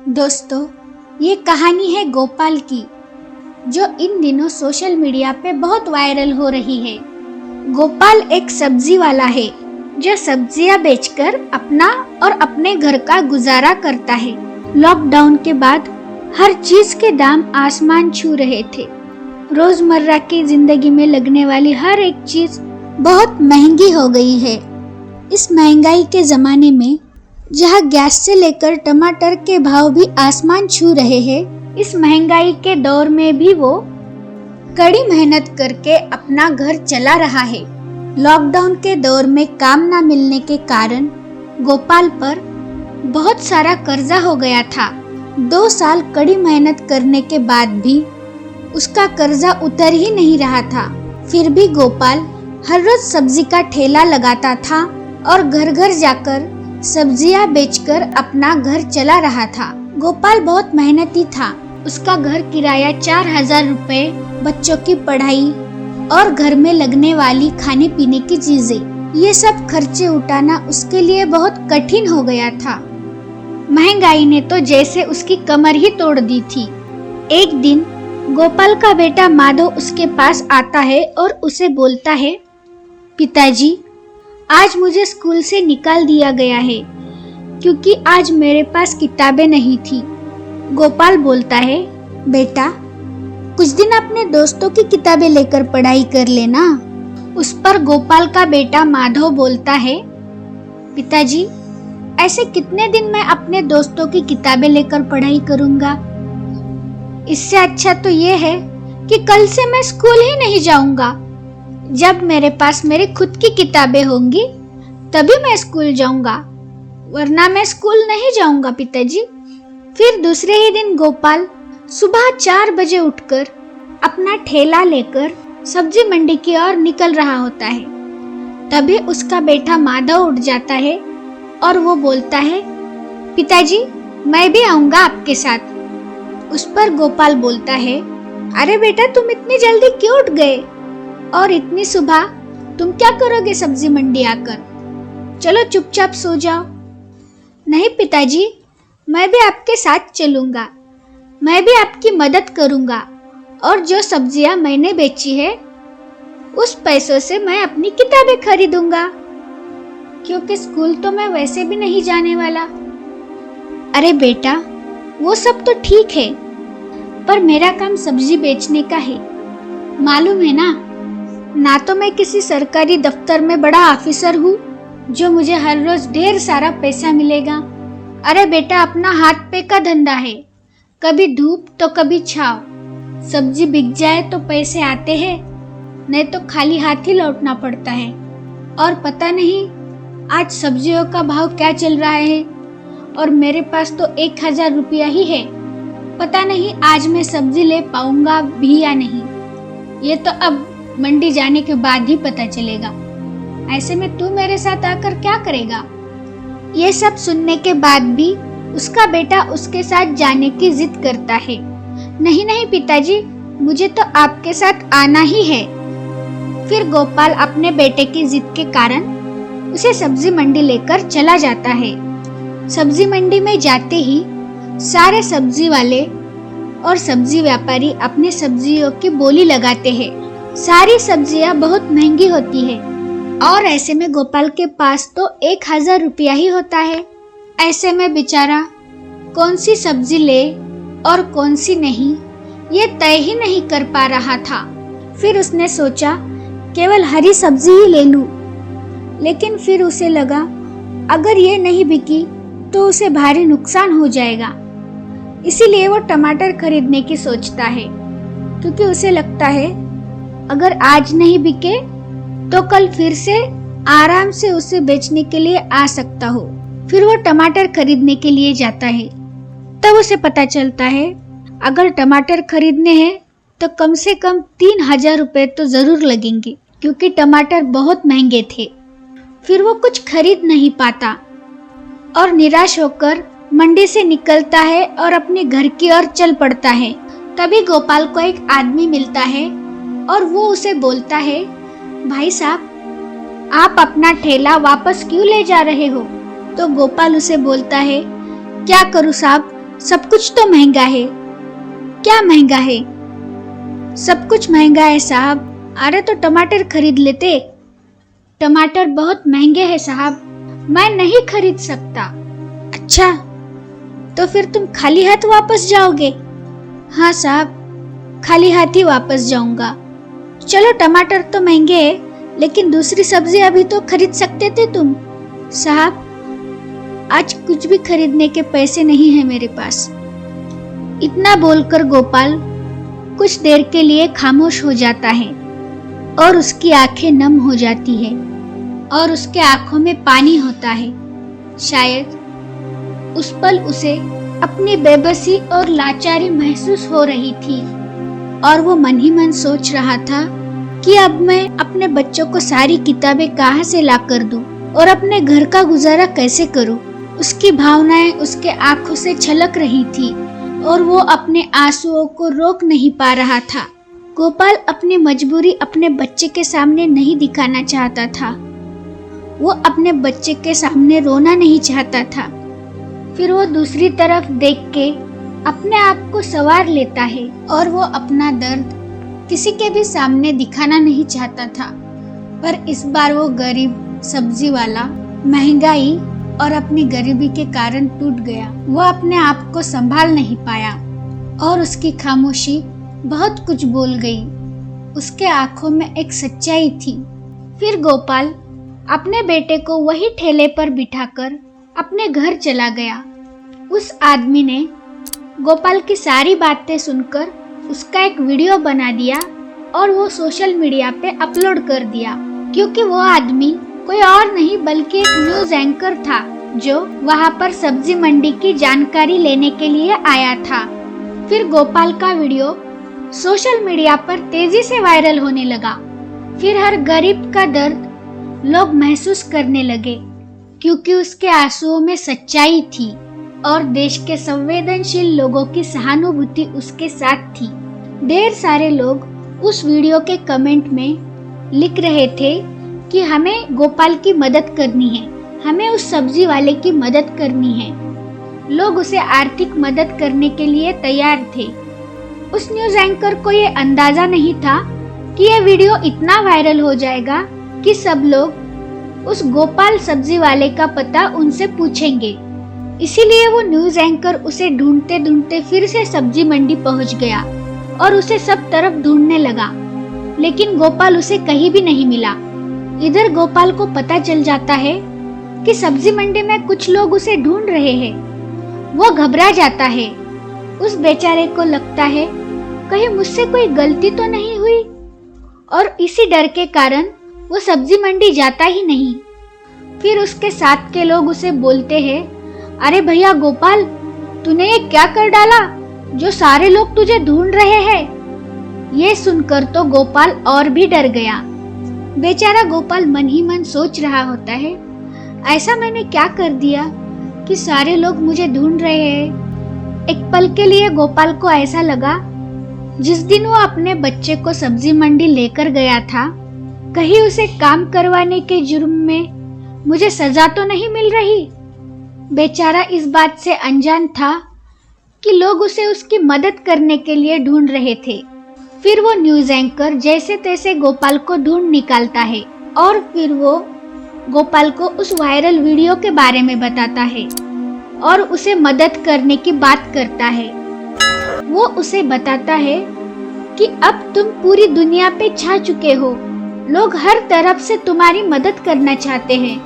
दोस्तों, ये कहानी है गोपाल की, जो इन दिनों सोशल मीडिया पे बहुत वायरल हो रही है। गोपाल एक सब्जी वाला है जो सब्जियां बेचकर अपना और अपने घर का गुजारा करता है। लॉकडाउन के बाद हर चीज के दाम आसमान छू रहे थे। रोजमर्रा की जिंदगी में लगने वाली हर एक चीज बहुत महंगी हो गई है। इस महंगाई के जमाने में जहाँ गैस से लेकर टमाटर के भाव भी आसमान छू रहे हैं, इस महंगाई के दौर में भी वो कड़ी मेहनत करके अपना घर चला रहा है। लॉकडाउन के दौर में काम न मिलने के कारण गोपाल पर बहुत सारा कर्जा हो गया था। 2 साल कड़ी मेहनत करने के बाद भी उसका कर्जा उतर ही नहीं रहा था। फिर भी गोपाल हर रोज सब्जी का ठेला लगाता था और घर घर जाकर सब्जियां बेचकर अपना घर चला रहा था। गोपाल बहुत मेहनती था। उसका घर किराया 4000 रुपए, बच्चों की पढ़ाई और घर में लगने वाली खाने पीने की चीजें, ये सब खर्चे उठाना उसके लिए बहुत कठिन हो गया था। महंगाई ने तो जैसे उसकी कमर ही तोड़ दी थी। एक दिन गोपाल का बेटा माधव उसके पास आता है और उसे बोलता है, पिताजी, आज मुझे स्कूल से निकाल दिया गया है क्योंकि आज मेरे पास किताबें नहीं थी। गोपाल बोलता है, बेटा, कुछ दिन अपने दोस्तों की किताबें लेकर पढ़ाई कर लेना। उस पर गोपाल का बेटा माधव बोलता है, पिताजी, ऐसे कितने दिन मैं अपने दोस्तों की किताबें लेकर पढ़ाई करूंगा। इससे अच्छा तो ये है कि कल से मैं स्कूल ही नहीं जाऊंगा। जब मेरे पास मेरी खुद की किताबें होंगी तभी मैं स्कूल जाऊंगा, वरना मैं स्कूल नहीं जाऊंगा पिताजी। फिर दूसरे ही दिन गोपाल सुबह 4 बजे उठकर अपना ठेला लेकर सब्जी मंडी की ओर निकल रहा होता है। तभी उसका बेटा माधव उठ जाता है और वो बोलता है, पिताजी, मैं भी आऊंगा आपके साथ। उस पर गोपाल बोलता है, अरे बेटा, तुम इतनी जल्दी क्यों उठ गए और इतनी सुबह तुम क्या करोगे सब्जी मंडी आकर? चलो चुपचाप सो जाओ। नहीं पिताजी, मैं भी आपके साथ चलूंगा। मैं भी आपकी मदद करूंगा और जो सब्जियां मैंने बेची है उस पैसों से मैं अपनी किताबें खरीदूंगा, क्योंकि स्कूल तो मैं वैसे भी नहीं जाने वाला। अरे बेटा, वो सब तो ठीक है, पर मेरा काम सब्जी बेचने का है। मालूम है ना तो मैं किसी सरकारी दफ्तर में बड़ा ऑफिसर हूँ जो मुझे हर रोज ढेर सारा पैसा मिलेगा। अरे बेटा, अपना हाथ पे का धंधा है, कभी धूप तो कभी छाव। सब्जी बिक जाए तो पैसे आते हैं, नहीं तो खाली हाथ ही लौटना पड़ता है। और पता नहीं आज सब्जियों का भाव क्या चल रहा है, और मेरे पास तो 1000 रुपया ही है। पता नहीं आज मैं सब्जी ले पाऊंगा भी या नहीं, ये तो अब मंडी जाने के बाद ही पता चलेगा। ऐसे में तू मेरे साथ आकर क्या करेगा? ये सब सुनने के बाद भी उसका बेटा उसके साथ जाने की जिद करता है। नहीं नहीं पिताजी, मुझे तो आपके साथ आना ही है। फिर गोपाल अपने बेटे की जिद के कारण उसे सब्जी मंडी लेकर चला जाता है। सब्जी मंडी में जाते ही सारे सब्जी वाले और सब्जी व्यापारी अपने सब्जियों की बोली लगाते हैं। सारी सब्जियां बहुत महंगी होती है और ऐसे में गोपाल के पास तो 1000 रुपया ही होता है। ऐसे में बेचारा कौन सी सब्जी ले और कौन सी नहीं, ये तय ही नहीं कर पा रहा था। फिर उसने सोचा केवल हरी सब्जी ही ले लूं, लेकिन फिर उसे लगा अगर ये नहीं बिकी तो उसे भारी नुकसान हो जाएगा। इसीलिए वो टमाटर खरीदने की सोचता है, क्योंकि उसे लगता है अगर आज नहीं बिके तो कल फिर से आराम से उसे बेचने के लिए आ सकता हो। फिर वो टमाटर खरीदने के लिए जाता है। तब उसे पता चलता है अगर टमाटर खरीदने हैं तो कम से कम 3000 रुपए तो जरूर लगेंगे, क्योंकि टमाटर बहुत महंगे थे। फिर वो कुछ खरीद नहीं पाता और निराश होकर मंडी से निकलता है और अपने घर की ओर चल पड़ता है। तभी गोपाल को एक आदमी मिलता है और वो उसे बोलता है, भाई साहब, आप अपना ठेला वापस क्यों ले जा रहे हो? तो गोपाल उसे बोलता है, क्या करूं साहब, सब कुछ तो महंगा है। क्या महंगा है? सब कुछ महंगा है साहब। अरे तो टमाटर खरीद लेते। टमाटर बहुत महंगे हैं साहब, मैं नहीं खरीद सकता। अच्छा, तो फिर तुम खाली हाथ वापस जाओगे? हाँ साहब, खाली हाथ ही वापस जाऊंगा। चलो, टमाटर तो महंगे हैं, लेकिन दूसरी सब्जियां भी तो खरीद सकते थे तुम। साहब, आज कुछ भी खरीदने के पैसे नहीं है मेरे पास। इतना बोलकर गोपाल कुछ देर के लिए खामोश हो जाता है और उसकी आंखें नम हो जाती है और उसके आंखों में पानी होता है। शायद उस पल उसे अपनी बेबसी और लाचारी महसूस हो रही थी और वो मन ही मन सोच रहा था कि अब मैं अपने बच्चों को सारी किताबें कहाँ से ला कर दूं और अपने घर का गुजारा कैसे करूं। उसकी भावनाएं उसके आंखों से छलक रही थी और वो अपने आंसुओं को रोक नहीं पा रहा था। गोपाल अपनी मजबूरी अपने बच्चे के सामने नहीं दिखाना चाहता था। वो अपने बच्चे के सामने रोना नहीं चाहता था। फिर वो दूसरी तरफ देख के अपने आप को संवार लेता है और वो अपना दर्द किसी के भी सामने दिखाना नहीं चाहता था। पर इस बार वो गरीब सब्जी वाला महंगाई और अपनी गरीबी के कारण टूट गया। वो अपने आप को संभाल नहीं पाया और उसकी खामोशी बहुत कुछ बोल गई। उसके आंखों में एक सच्चाई थी। फिर गोपाल अपने बेटे को वही ठेले पर बिठाकर अपने घर चला गया। उस आदमी ने गोपाल की सारी बातें सुनकर उसका एक वीडियो बना दिया और वो सोशल मीडिया पे अपलोड कर दिया, क्योंकि वो आदमी कोई और नहीं बल्कि एक न्यूज एंकर था जो वहाँ पर सब्जी मंडी की जानकारी लेने के लिए आया था। फिर गोपाल का वीडियो सोशल मीडिया पर तेजी से वायरल होने लगा। फिर हर गरीब का दर्द लोग महसूस करने लगे, क्योंकि उसके आंसुओं में सच्चाई थी और देश के संवेदनशील लोगों की सहानुभूति उसके साथ थी। ढेर सारे लोग उस वीडियो के कमेंट में लिख रहे थे कि हमें गोपाल की मदद करनी है, हमें उस सब्जी वाले की मदद करनी है। लोग उसे आर्थिक मदद करने के लिए तैयार थे। उस न्यूज एंकर को ये अंदाजा नहीं था कि ये वीडियो इतना वायरल हो जाएगा कि सब लोग उस गोपाल सब्जी वाले का पता उनसे पूछेंगे। इसीलिए वो न्यूज एंकर उसे ढूंढते ढूंढते फिर से सब्जी मंडी पहुंच गया और उसे सब तरफ ढूंढने लगा, लेकिन गोपाल उसे कहीं भी नहीं मिला। इधर गोपाल को पता चल जाता है कि सब्जी मंडी में कुछ लोग उसे ढूंढ रहे हैं। वो घबरा जाता है। उस बेचारे को लगता है कहीं मुझसे कोई गलती तो नहीं हुई, और इसी डर के कारण वो सब्जी मंडी जाता ही नहीं। फिर उसके साथ के लोग उसे बोलते हैं, अरे भैया गोपाल, तूने ये क्या कर डाला जो सारे लोग तुझे ढूंढ रहे हैं। ये सुनकर तो गोपाल और भी डर गया। बेचारा गोपाल मन ही मन सोच रहा होता है, ऐसा मैंने क्या कर दिया कि सारे लोग मुझे ढूंढ रहे हैं। एक पल के लिए गोपाल को ऐसा लगा, जिस दिन वो अपने बच्चे को सब्जी मंडी लेकर गया था, कहीं उसे काम करवाने के जुर्म में मुझे सजा तो नहीं मिल रही। बेचारा इस बात से अनजान था कि लोग उसे उसकी मदद करने के लिए ढूंढ रहे थे। फिर वो न्यूज एंकर जैसे तैसे गोपाल को ढूंढ निकालता है और फिर वो गोपाल को उस वायरल वीडियो के बारे में बताता है और उसे मदद करने की बात करता है। वो उसे बताता है कि अब तुम पूरी दुनिया पे छा चुके हो, लोग हर तरफ से तुम्हारी मदद करना चाहते हैं,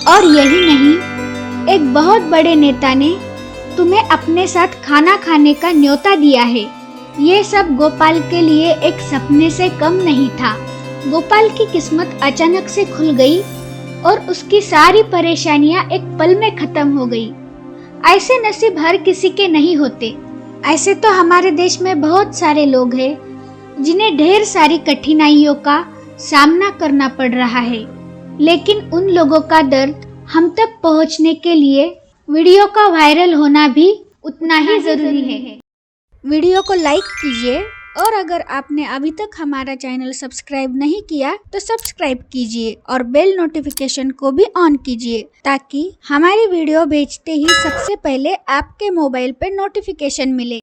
और यही नहीं, एक बहुत बड़े नेता ने तुम्हें अपने साथ खाना खाने का न्योता दिया है। ये सब गोपाल के लिए एक सपने से कम नहीं था। गोपाल की किस्मत अचानक से खुल गई और उसकी सारी परेशानियां एक पल में खत्म हो गई। ऐसे नसीब हर किसी के नहीं होते। ऐसे तो हमारे देश में बहुत सारे लोग हैं जिन्हें ढेर सारी कठिनाइयों का सामना करना पड़ रहा है, लेकिन उन लोगों का दर्द हम तक पहुंचने के लिए वीडियो का वायरल होना भी उतना ही जरूरी है। वीडियो को लाइक कीजिए और अगर आपने अभी तक हमारा चैनल सब्सक्राइब नहीं किया तो सब्सक्राइब कीजिए और बेल नोटिफिकेशन को भी ऑन कीजिए ताकि हमारी वीडियो भेजते ही सबसे पहले आपके मोबाइल पर नोटिफिकेशन मिले।